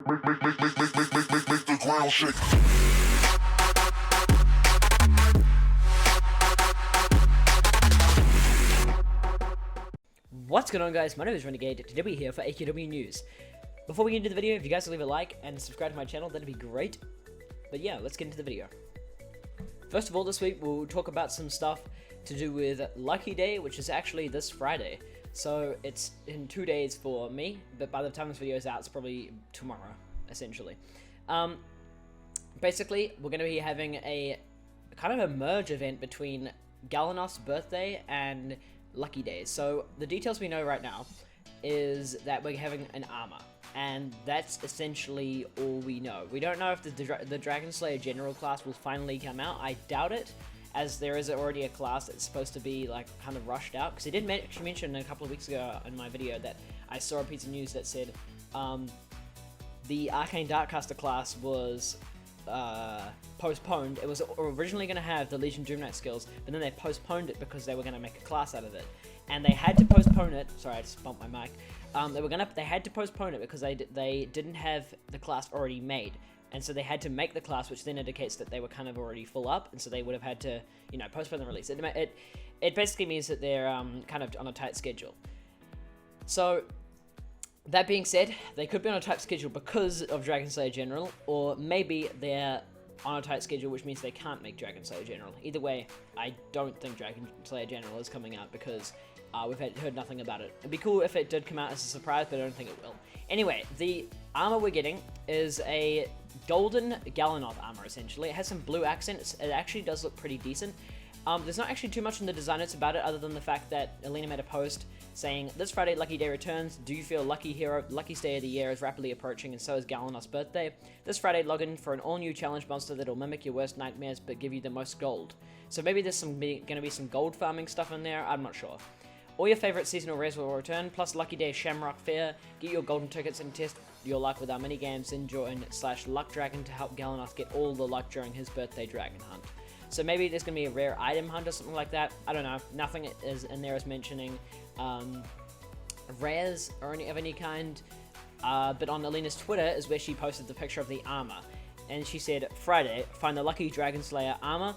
Make the ground shake. What's going on, guys? My name is Renegade. Today we're here for AQW News. Before we get into the video, if you guys could leave a like and subscribe to my channel, that'd be great. But yeah, let's get into the video. First of all, this week we'll talk about some stuff to do with Lucky Day, which is actually this Friday. So it's in 2 days for me, but by the time this video is out, it's probably tomorrow, essentially. Basically, we're going to be having a kind of a merge event between Galanoth's birthday and Lucky Days. So the details we know right now is that we're having an armor, and that's essentially all we know. We don't know if the Dragonslayer General class will finally come out. I doubt it, as there is already a class that's supposed to be like kind of rushed out, because I did actually mention a couple of weeks ago in my video that I saw a piece of news that said the Arcane Darkcaster class was postponed. It was originally going to have the Legion Doom Knight skills, but then they postponed it because they were going to make a class out of it, and they had to postpone it. Sorry, I just bumped my mic. They had to postpone it because they didn't have the class already made, and so they had to make the class, which then indicates that they were kind of already full up, and so they would have had to, you know, postpone the release. It basically means that they're kind of on a tight schedule. So that being said, they could be on a tight schedule because of Dragonslayer General, or maybe they're on a tight schedule, which means they can't make Dragonslayer General. Either way, I don't think Dragonslayer General is coming out because we've heard nothing about it. It'd be cool if it did come out as a surprise, but I don't think it will. Anyway, the armor we're getting is a golden Galanoth armor, essentially. It has some blue accents. It actually does look pretty decent. There's not actually too much in the design notes about it, other than the fact that Alina made a post saying, "This Friday, Lucky Day returns. Do you feel lucky, hero? Luckiest day of the year is rapidly approaching, and so is Galanoth's birthday. This Friday, log in for an all-new challenge monster that'll mimic your worst nightmares, but give you the most gold." So maybe there's going to be some gold farming stuff in there. I'm not sure. All your favorite seasonal rares will return, plus Lucky Day Shamrock Fair. Get your golden tickets and test your luck with our minigames. Then join /Luck Dragon to help Galanoth get all the luck during his birthday dragon hunt. So maybe there's going to be a rare item hunt or something like that. I don't know. Nothing is in there is mentioning rares or of any kind. But on Alina's Twitter is where she posted the picture of the armor. And she said, "Friday, find the Lucky Dragonslayer armor,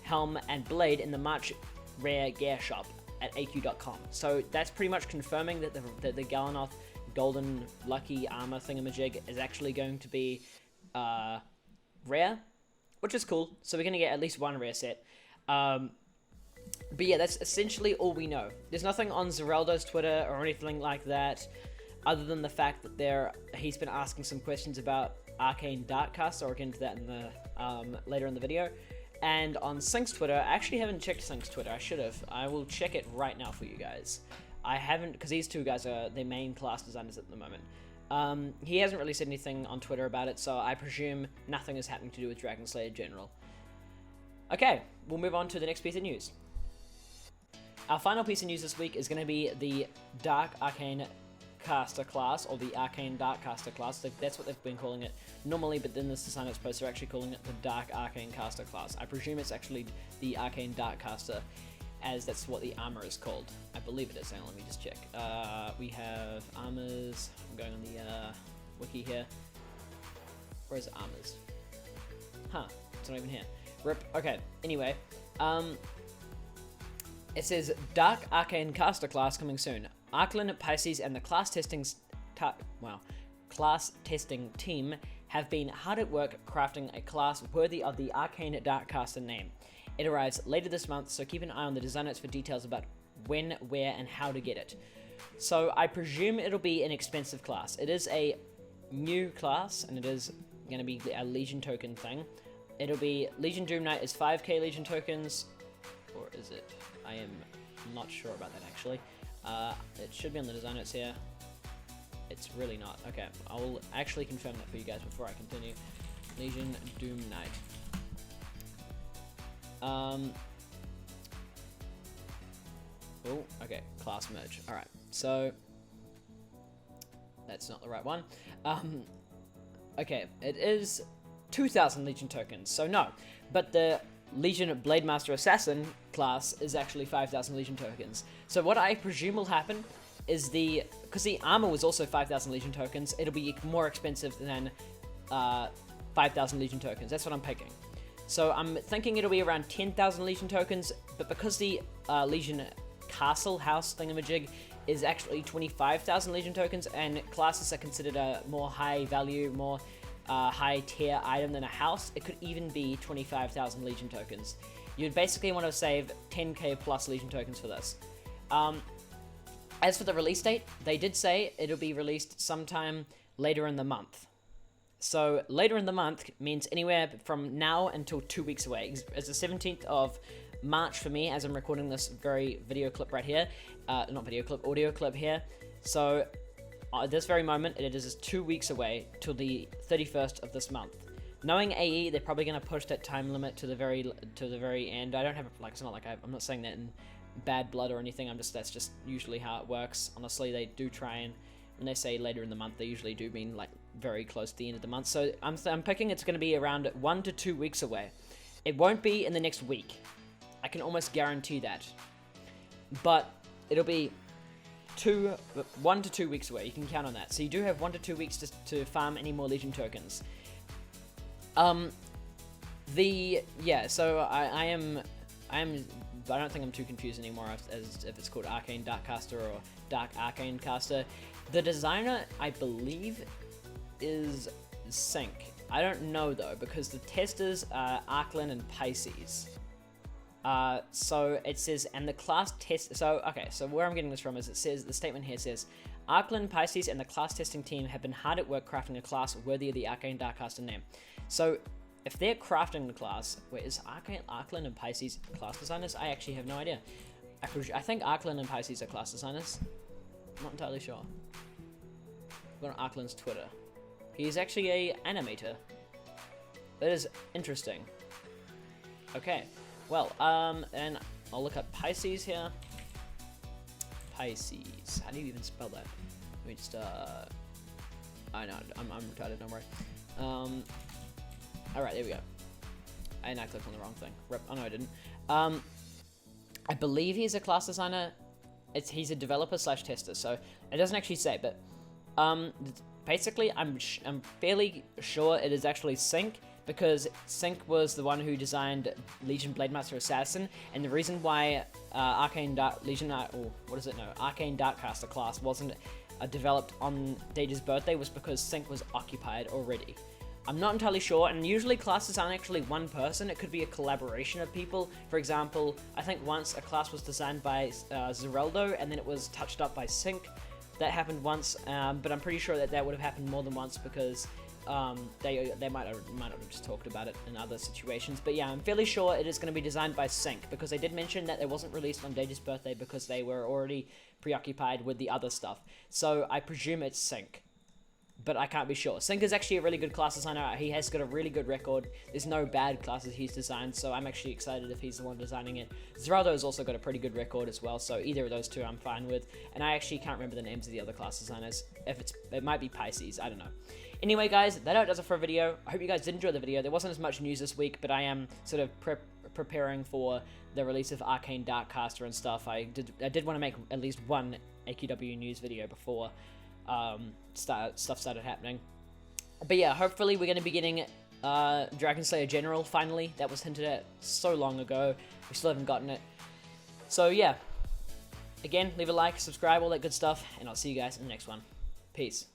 helm, and blade in the March Rare Gear Shop at AQ.com. So that's pretty much confirming that the Galanoth Golden Lucky Armor thingamajig is actually going to be rare, which is cool. So we're going to get at least one rare set. But yeah, that's essentially all we know. There's nothing on Zeraldo's Twitter or anything like that, other than the fact that he's been asking some questions about Arcane Darkcaster. I'll get into that in the later in the video. And on Sync's Twitter, I actually haven't checked Sync's Twitter. I should have. I will check it right now for you guys. I haven't, because these two guys are the main class designers at the moment. He hasn't really said anything on Twitter about it, so I presume nothing is happening to do with Dragonslayer General. Okay, we'll move on to the next piece of news. Our final piece of news this week is going to be the Dark Arcane Caster class, or the Arcane Darkcaster class. That's what they've been calling it normally, but then this design notes post are actually calling it the Dark Arcane Caster class. I presume it's actually the Arcane Darkcaster, as that's what the armor is called. I believe it is. Hang on, let me just check. We have armors. I'm going on the wiki here. Where's armors? Huh, it's not even here. Rip. Okay, anyway. It says Dark Arcane Caster class coming soon. Arclin, Pisces, and the class testing team have been hard at work crafting a class worthy of the Arcane Darkcaster name. It arrives later this month, so keep an eye on the design notes for details about when, where, and how to get it. So I presume it'll be an expensive class. It is a new class, and it is going to be a Legion token thing. It'll be Legion Doom Knight is 5k Legion tokens, or is it? I am not sure about that actually. It should be on the design notes here. It's really not. Okay, I will actually confirm that for you guys before I continue. Legion Doom Knight. Oh, okay, class merge. Alright, so that's not the right one. Okay, it is 2,000 Legion tokens, so no. But the Legion Blademaster Assassin class is actually 5,000 Legion tokens. So what I presume will happen is because the armor was also 5,000 Legion tokens, it'll be more expensive than 5,000 Legion tokens. That's what I'm picking. So I'm thinking it'll be around 10,000 Legion tokens, but because the Legion castle house thingamajig is actually 25,000 Legion tokens, and classes are considered a more high value, more high tier item than a house, it could even be 25,000 Legion tokens. You'd basically want to save 10k plus Legion tokens for this. As for the release date, they did say it'll be released sometime later in the month. So later in the month means anywhere from now until 2 weeks away. It's the 17th of March for me, as I'm recording this very video clip right here. Not video clip, audio clip here. So at this very moment, it is 2 weeks away till the 31st of this month. Knowing AE, they're probably going to push that time limit to the very end. I don't have it's not like I'm not saying that in bad blood or anything. That's just usually how it works. Honestly, they do try, and when they say later in the month, they usually do mean like very close to the end of the month. So I'm picking it's going to be around 1 to 2 weeks away. It won't be in the next week. I can almost guarantee that. But it'll be 1 to 2 weeks away. You can count on that. So you do have 1 to 2 weeks to farm any more Legion tokens. So I don't think I'm too confused anymore as if it's called Arcane Dark Caster or Dark Arcane Caster. The designer, I believe, is Sync. I don't know though, because the testers are Arcane and Pisces. So it says, and the class test, so where I'm getting this from is it says, the statement here says, Arcane, Pisces, and the class testing team have been hard at work crafting a class worthy of the Arcane Darkcaster name. So if they're crafting the class, wait, is Arcane and Pisces class designers? I actually have no idea. I think Arcane and Pisces are class designers. I'm not entirely sure. Go on Arcane's Twitter. He's actually a animator. That is interesting. Okay. Well, and I'll look up Pisces here. Pisces. How do you even spell that? Let me just, I know, I'm retarded, don't worry. Alright, there we go. And I clicked on the wrong thing. Oh no, I didn't. I believe he's a class designer. He's a developer slash tester, so it doesn't actually say, but, basically, I'm fairly sure it is actually Sync, because Sync was the one who designed Legion Blademaster Assassin, and the reason why Arcane Darkcaster class wasn't developed on Deja's birthday was because Sync was occupied already. I'm not entirely sure, and usually classes aren't actually one person. It could be a collaboration of people. For example, I think once a class was designed by Zereldo, and then it was touched up by Sync. That happened once, but I'm pretty sure that would have happened more than once, because they might have just talked about it in other situations. But yeah, I'm fairly sure it is going to be designed by Sync, because they did mention that it wasn't released on Deja's birthday because they were already preoccupied with the other stuff. So I presume it's Sync, but I can't be sure. Sync is actually a really good class designer. He has got a really good record. There's no bad classes he's designed, so I'm actually excited if he's the one designing it. Zeraldo has also got a pretty good record as well, so either of those two I'm fine with. And I actually can't remember the names of the other class designers. It might be Pisces, I don't know. Anyway, guys, that does it for a video. I hope you guys did enjoy the video. There wasn't as much news this week, but I am sort of preparing for the release of Arcane Darkcaster and stuff. I did want to make at least one AQW news video before stuff started happening. But yeah, hopefully we're going to be getting Dragonslayer General finally. That was hinted at so long ago. We still haven't gotten it. So yeah, again, leave a like, subscribe, all that good stuff, and I'll see you guys in the next one. Peace.